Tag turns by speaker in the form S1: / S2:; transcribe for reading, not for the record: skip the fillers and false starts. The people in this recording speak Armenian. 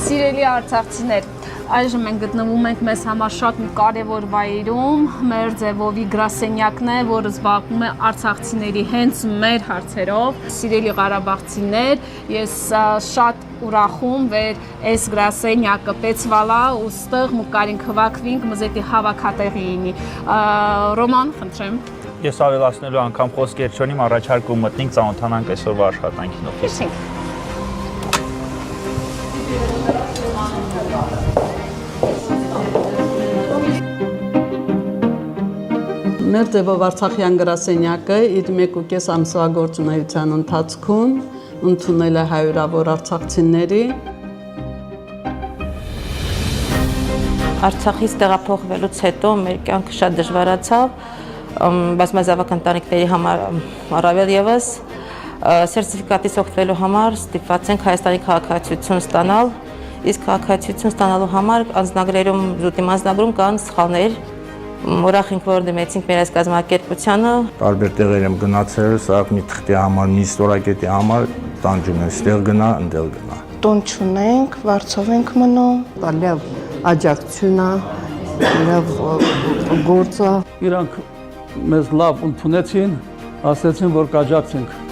S1: Սիրելի արցախցիներ, այժմ մենք գտնվում ենք մեզ համար շատ մի կարևոր վայրում, մեր ձևովի գրասենյակն է, որը զբաղվում է արցախցիների հենց մեր հարցերով։ Սիրելի ղարաբաղցիներ, ես շատ ուրախում վեր այս գրասենյակը պեցվալա ու ստեղ մուկարին քվակվինք մզետի հավաքատեղի ինի։ Ռոման, խնդրեմ։
S2: Ես ավելացնելու անգամ խոսքեր չունիմ, առաջարկում մտնենք ծանոթանանք այսօրվա աշխատանքին օֆիսին։
S3: Մեր ձևով Արցախյան գրասենյակը իր 1.5 ամսվա գործունեության ընթացքում ընդունել է հարյուրավոր արցախցիների։
S4: Արցախից տեղափոխվելուց հետո մեր կյանքը շատ դժվարացավ, բազմազավակ ընտանիքների համար առավել ևս սերտիֆիկատից օգտվելու համար ստիպված ենք Հայաստանի քաղաքացիություն ստանալ, իսկ քաղաքացիություն ստանալու համար անձնագրերում զուտի անձնագրում կան սխալներ։ Ուրախ ենք, որ դիմեցինք մեր այս կազմակերպությանը։
S5: Տարբեր տեղեր եմ գնացել, սա մի թղթի համար, մի ստորակետի համար տանջում են, ստեղ գնա, ընդեղ գնա։
S6: Տուն չունենք, վարձով ենք մնում։
S3: Լավ աջակցություն է, լավ գործ է։
S7: Իրանք մեզ լավ ընդունեցին, ասեցին, որ կաջակցենք